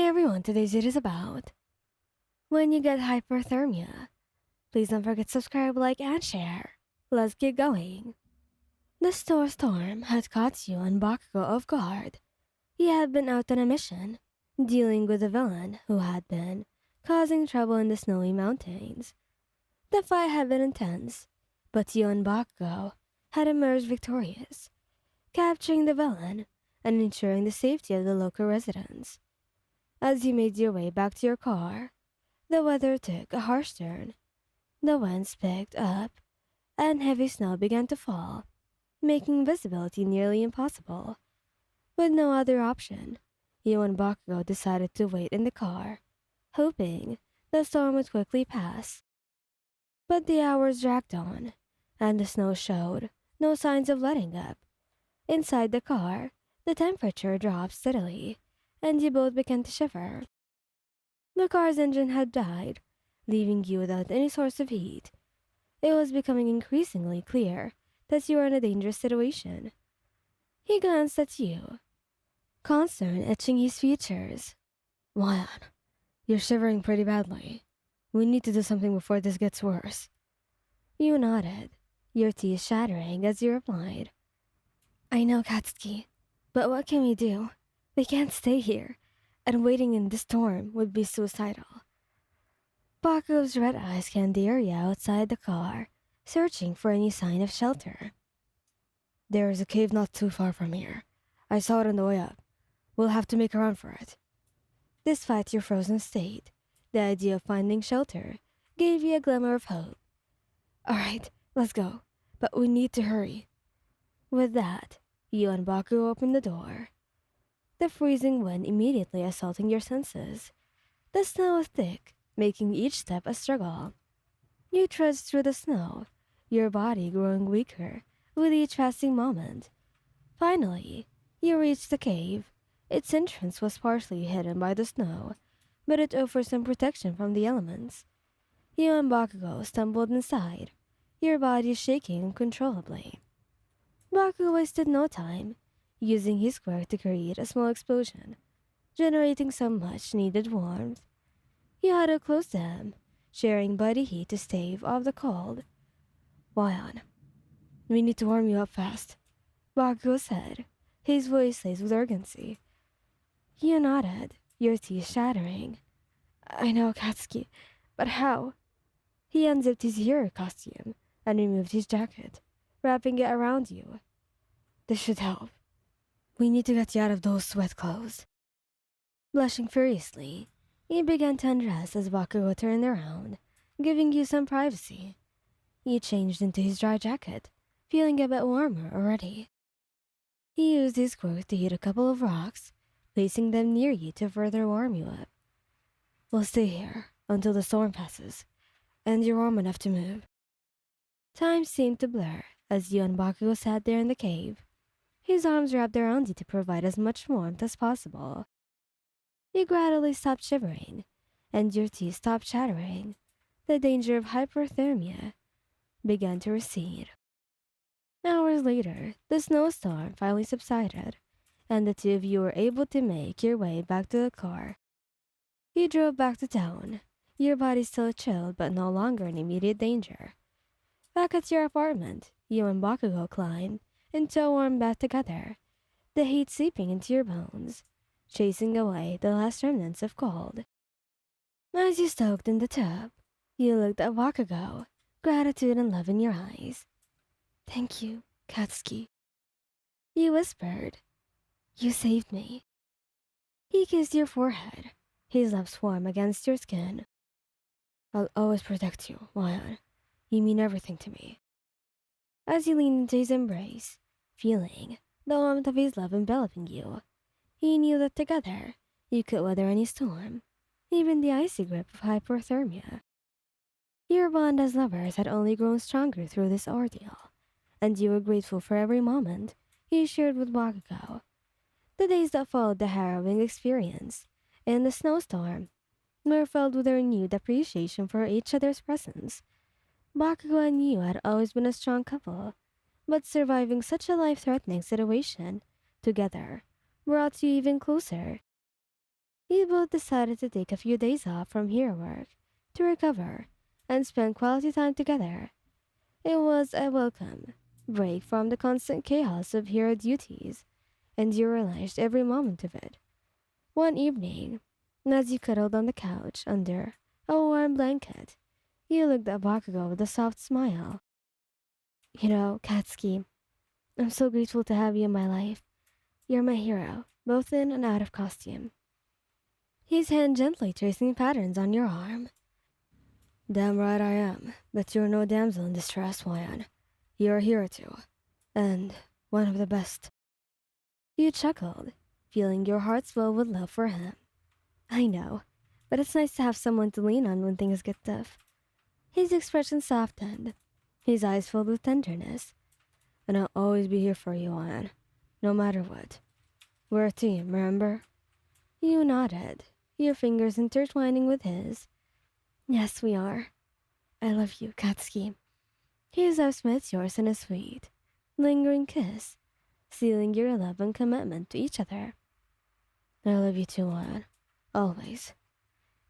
everyone, today's video is about when you get hypothermia. Please don't forget to subscribe, like, and share. Let's get going. The snowstorm had caught you and Bakugo off guard. He had been out on a mission, dealing with a villain who had been causing trouble in the snowy mountains. The fight had been intense, but you and Bakugo had emerged victorious, capturing the villain and ensuring the safety of the local residents. As you made your way back to your car, the weather took a harsh turn. The winds picked up, and heavy snow began to fall, making visibility nearly impossible. With no other option, you and Bakugo decided to wait in the car, hoping the storm would quickly pass. But the hours dragged on, and the snow showed no signs of letting up. Inside the car, the temperature dropped steadily, and you both began to shiver. The car's engine had died, leaving you without any source of heat. It was becoming increasingly clear that you were in a dangerous situation. He glanced at you, concern etching his features. "Lion, you're shivering pretty badly. We need to do something before this gets worse." You nodded, your teeth shattering as you replied, "I know, Katsuki, but what can we do? We can't stay here, and waiting in the storm would be suicidal." Baku's red eyes scanned the area outside the car, searching for any sign of shelter. "There is a cave not too far from here. I saw it on the way up. We'll have to make a run for it." Despite your frozen state, the idea of finding shelter gave you a glimmer of hope. "All right, let's go, but we need to hurry." With that, you and Baku opened the door, the freezing wind immediately assaulting your senses. The snow was thick, making each step a struggle. You trudged through the snow, your body growing weaker with each passing moment. Finally, you reached the cave. Its entrance was partially hidden by the snow, but it offered some protection from the elements. You and Bakugo stumbled inside, your bodies shaking uncontrollably. Baku wasted no time, using his quirk to create a small explosion, generating some much-needed warmth. You huddled close to him, sharing body heat to stave off the cold. "Lion, we need to warm you up fast," Baku said, his voice laced with urgency. You nodded, your teeth shattering. "I know, Katsuki, but how?" He unzipped his hero costume and removed his jacket, wrapping it around you. "This should help. We need to get you out of those sweat clothes." Blushing furiously, he began to undress as Bakugo turned around, giving you some privacy. He changed into his dry jacket, feeling a bit warmer already. He used his quirk to hit a couple of rocks, placing them near you to further warm you up. "We'll stay here until the storm passes, and you're warm enough to move." Time seemed to blur as you and Bakugo sat there in the cave, his arms wrapped around you to provide as much warmth as possible. You gradually stopped shivering, and your teeth stopped chattering. The danger of hypothermia began to recede. Hours later, the snowstorm finally subsided, and the two of you were able to make your way back to the car. You drove back to town, your body still chilled but no longer in immediate danger. Back at your apartment, you and Bakugo climbed into a warm bath together, the heat seeping into your bones, chasing away the last remnants of cold. As you soaked in the tub, you looked at Bakugo, gratitude and love in your eyes. "Thank you, Katsuki," you whispered. "You saved me." He kissed your forehead, his lips warm against your skin. "I'll always protect you, Lion. You mean everything to me." As you leaned into his embrace, feeling the warmth of his love enveloping you, he knew that together you could weather any storm, even the icy grip of hypothermia. Your bond as lovers had only grown stronger through this ordeal, and you were grateful for every moment you shared with Bakugo. The days that followed the harrowing experience in the snowstorm were filled with a renewed appreciation for each other's presence. Bakugo and you had always been a strong couple, but surviving such a life-threatening situation together brought you even closer. You both decided to take a few days off from hero work to recover and spend quality time together. It was a welcome break from the constant chaos of hero duties, and you realized every moment of it. One evening, as you cuddled on the couch under a warm blanket, you looked at Bakugo with a soft smile. You know, Katsuki, I'm so grateful to have you in my life. You're my hero, both in and out of costume. His hand gently tracing patterns on your arm. Damn right I am, but you're no damsel in distress, Hwan. You're a hero too, and one of the best. You chuckled, feeling your heart swell with love for him. I know, but it's nice to have someone to lean on when things get tough. His expression softened, his eyes filled with tenderness. And I'll always be here for you, Hwan, no matter what. We're a team, remember? You nodded, your fingers intertwining with his. Yes, we are. I love you, Katsuki. His lips met yours in a sweet, lingering kiss, sealing your love and commitment to each other. I love you too, Hwan. Always.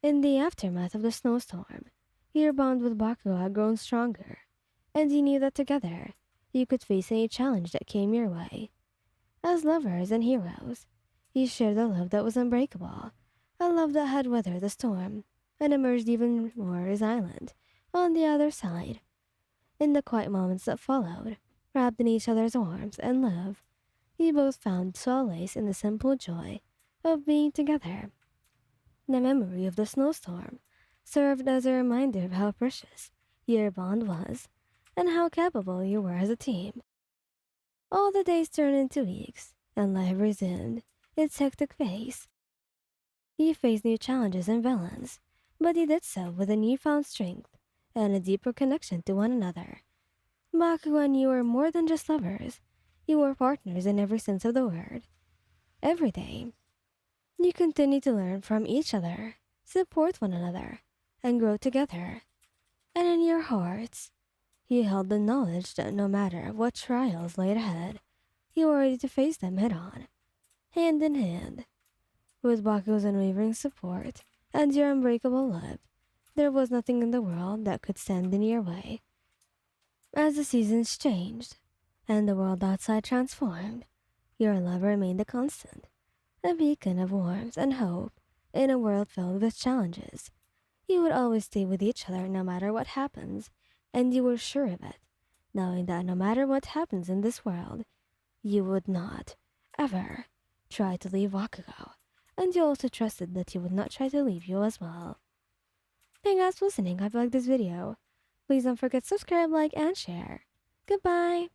In the aftermath of the snowstorm, your bond with Bakugo had grown stronger, and you knew that together you could face any challenge that came your way. As lovers and heroes, you shared a love that was unbreakable, a love that had weathered the storm and emerged even more resilient on the other side. In the quiet moments that followed, wrapped in each other's warmth and love, you both found solace in the simple joy of being together. The memory of the snowstorm served as a reminder of how precious your bond was and how capable you were as a team. All the days turned into weeks, and life resumed its hectic pace. You faced new challenges and villains, but you did so with a newfound strength and a deeper connection to one another. Bakugo and you were more than just lovers. You were partners in every sense of the word. Every day, you continued to learn from each other, support one another, and grow together. And in your hearts, you held the knowledge that no matter what trials laid ahead, you were ready to face them head on, hand in hand. With Bakugo's unwavering support and your unbreakable love, there was nothing in the world that could stand in your way. As the seasons changed and the world outside transformed, your love remained a constant, a beacon of warmth and hope in a world filled with challenges. You would always stay with each other no matter what happens, and you were sure of it, knowing that no matter what happens in this world, you would not, ever, try to leave Bakugo, and you also trusted that he would not try to leave you as well. Thank you guys for listening. Hope you liked this video. Please don't forget to subscribe, like, and share. Goodbye!